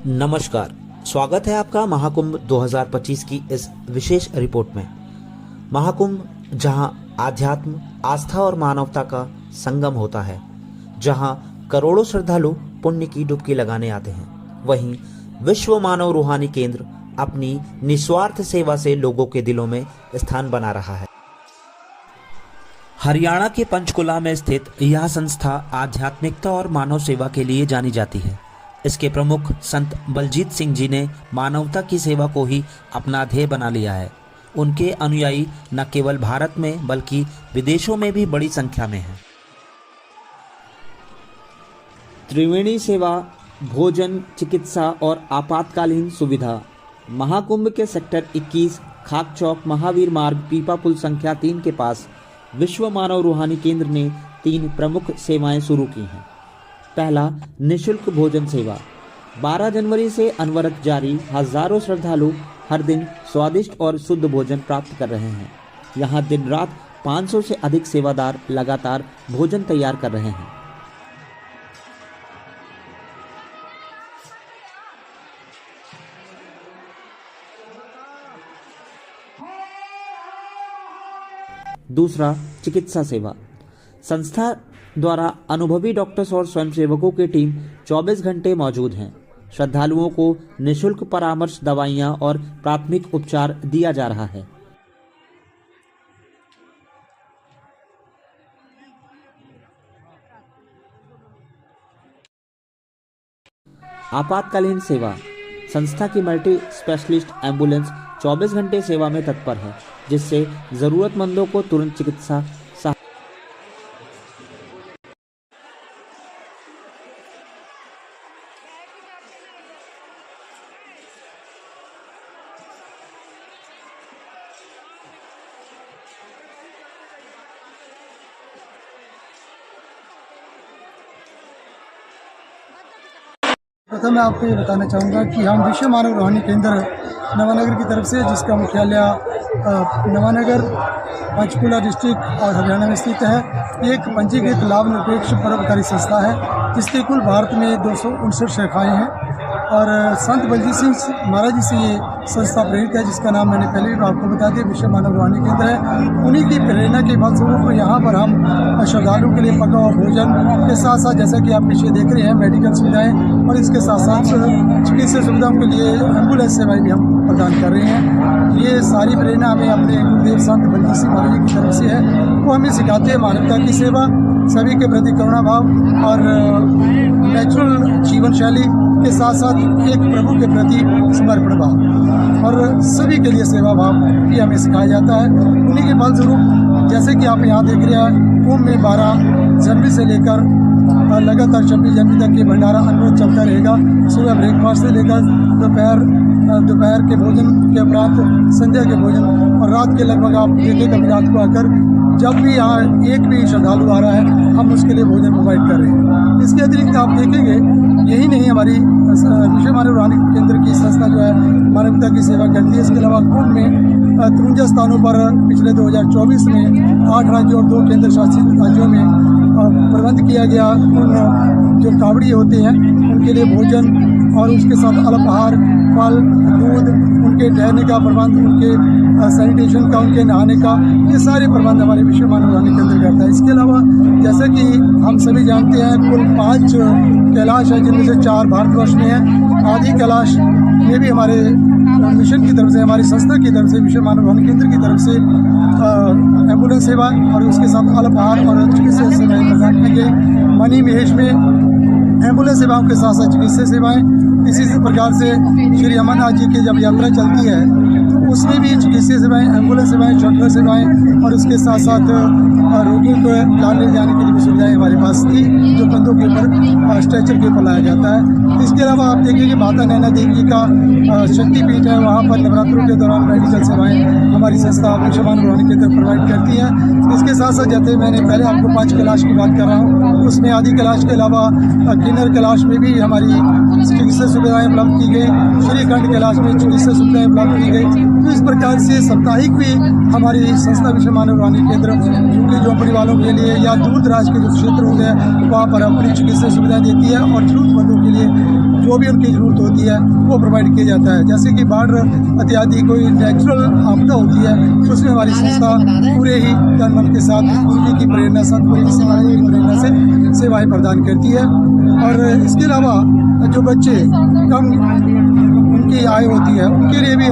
नमस्कार, स्वागत है आपका महाकुंभ 2025 की इस विशेष रिपोर्ट में। महाकुंभ जहां आध्यात्म, आस्था और मानवता का संगम होता है, जहां करोड़ों श्रद्धालु पुण्य की डुबकी लगाने आते हैं, वहीं विश्व मानव रूहानी केंद्र अपनी निस्वार्थ सेवा से लोगों के दिलों में स्थान बना रहा है। हरियाणा के पंचकुला में स्थित यह संस्था आध्यात्मिकता और मानव सेवा के लिए जानी जाती है। इसके प्रमुख संत बलजीत सिंह जी ने मानवता की सेवा को ही अपना ध्येय बना लिया है। उनके अनुयायी न केवल भारत में बल्कि विदेशों में भी बड़ी संख्या में हैं। त्रिवेणी सेवा, भोजन, चिकित्सा और आपातकालीन सुविधा। महाकुंभ के सेक्टर 21 खाक चौक महावीर मार्ग पीपा पुल संख्या 3 के पास विश्व मानव रूहानी केंद्र ने 3 प्रमुख सेवाएं शुरू की हैं। पहला, निःशुल्क भोजन सेवा। 12 जनवरी से अनवरत जारी हजारों श्रद्धालु हर दिन स्वादिष्ट और शुद्ध भोजन प्राप्त कर रहे हैं। यहाँ दिन रात 500 से अधिक सेवादार लगातार भोजन तैयार कर रहे हैं। दूसरा, चिकित्सा सेवा। संस्था द्वारा अनुभवी डॉक्टर्स और स्वयंसेवकों की टीम 24 घंटे मौजूद हैं। श्रद्धालुओं को निःशुल्क परामर्श, दवाइयां और प्राथमिक उपचार दिया जा रहा है। आपातकालीन सेवा। संस्था की मल्टी स्पेशलिस्ट एम्बुलेंस 24 घंटे सेवा में तत्पर है, जिससे जरूरतमंदों को तुरंत चिकित्सा प्रथम मैं आपको ये बताना चाहूँगा कि हम विश्व मानव रूहानी केंद्र नवानगर की तरफ से, जिसका मुख्यालय नवानगर पंचकुला डिस्ट्रिक्ट और हरियाणा में स्थित है, एक पंजीकृत लाभ निरपेक्ष परोपकारी संस्था है, जिसके कुल भारत में 259 शाखाएँ हैं। और संत बलजीत सिंह महाराज जी से ये संस्था प्रेरित है, जिसका नाम मैंने पहले भी आपको बता दिया, विश्व मानव रूहानी केंद्र है। उन्हीं की प्रेरणा के फलस्वरूप यहाँ पर हम श्रद्धालुओं के लिए पका हुआ भोजन के साथ साथ, जैसा कि आप पीछे देख रहे हैं, मेडिकल सुविधाएं और इसके साथ साथ चिकित्सा सुविधाओं के लिए एम्बुलेंस सेवाएं भी हम प्रदान कर रहे हैं। ये सारी प्रेरणा हमें अपने गुरुदेव संत बलजीत सिंह महाराज जी की तरफ से है। वो हमें सिखाते हैं मानवता की सेवा, सभी के प्रति करुणा भाव और नेचुरल जीवन शैली के साथ साथ एक प्रभु के प्रति समर्पण भाव और सभी के लिए सेवा भाव भी हमें सिखाया जाता है। उन्हीं के फलस्वरूप जैसे कि आप यहाँ देख रहे हैं, कुंभ में 12 जनवरी से लेकर लगातार 26 जनवरी तक ये भंडारा अनवरत चलता रहेगा। सुबह ब्रेकफास्ट से लेकर दोपहर के भोजन के उपरांत संध्या के भोजन और रात के लगभग आप देखें कभी रात को आकर जब भी यहाँ एक भी श्रद्धालु आ रहा है, हम उसके लिए भोजन प्रोवाइड कर रहे हैं। इसके अतिरिक्त आप देखेंगे, यही नहीं हमारी विश्व मानव रूहानी केंद्र की संस्था जो है मानवता की सेवा करती है। इसके अलावा कुंभ में 53 स्थानों पर पिछले 2024 में 8 राज्यों और 2 केंद्र शासित राज्यों में प्रबंध किया गया। उन जो कावड़ी होते हैं उनके लिए भोजन और उसके साथ अल्पाहार, फल, दूध, उनके ठहरने का प्रबंध, उनके सैनिटेशन का, उनके नहाने का, ये सारे प्रबंध हमारे विश्व मानव रूहानी केंद्र करता है। इसके अलावा जैसे कि हम सभी जानते हैं, कुल 5 कैलाश है, जिनमें से 4 भारतवर्ष में है। आदि कैलाश में भी हमारे मिशन की तरफ से, हमारी संस्था की तरफ से, विश्व मानव रूहानी केंद्र की तरफ से एम्बुलेंस सेवा और उसके साथ अल्पाहार और चिकित्सा सेवाएं प्रदान की गई। मणि महेश में एम्बुलेंस सेवाओं के साथ साथ चिकित्सा सेवाएं। इसी प्रकार से श्री अमरनाथ जी की जब यात्रा चलती है तो उसमें भी चिकित्सा सेवाएं, एम्बुलेंस सेवाएं, शटल सेवाएं और उसके साथ साथ रोगियों को लाने जाने के लिए भी सुविधाएं हमारे पास थी, जो कंधों के ऊपर स्ट्रेचर के ऊपर लाया जाता है। इसके अलावा आप देखिए माता नैना देवी का शक्तिपीठ है, वहाँ पर नवरात्रों के दौरान मेडिकल सेवाएं हमारी संस्था विश्व मानव रूहानी केंद्र प्रोवाइड करती है। इसके साथ साथ जैसे मैंने पहले आपको 5 कैलाश की बात कर रहा हूँ, उसमें आदि कैलाश के अलावा किन्नर कैलाश में भी हमारी चिकित्सा सुविधाएं उपलब्ध की गई। श्रीखंड कैलाश में चिकित्सा सुविधाएं उपलब्ध की गई। तो इस प्रकार से साप्ताहिक भी हमारी संस्था विश्व मानव रूहानी केंद्र झुग्गी झोंपड़ी वालों के लिए या दूर दराज के जो क्षेत्र होते हैं वहाँ पर अपनी चिकित्सा सुविधा देती है और जरूरतमंदों के लिए जो भी उनकी ज़रूरत होती है वो प्रोवाइड किया जाता है। जैसे कि बाढ़ इत्यादि कोई नेचुरल आपदा होती है तो उसमें हमारी संस्था पूरे ही तन मन के साथ उनकी की प्रेरणा सतपुरी सेवाएं की प्रेरणा से सेवाएं प्रदान करती है। और इसके अलावा जो बच्चे कम उनकी आय होती है उनके लिए भी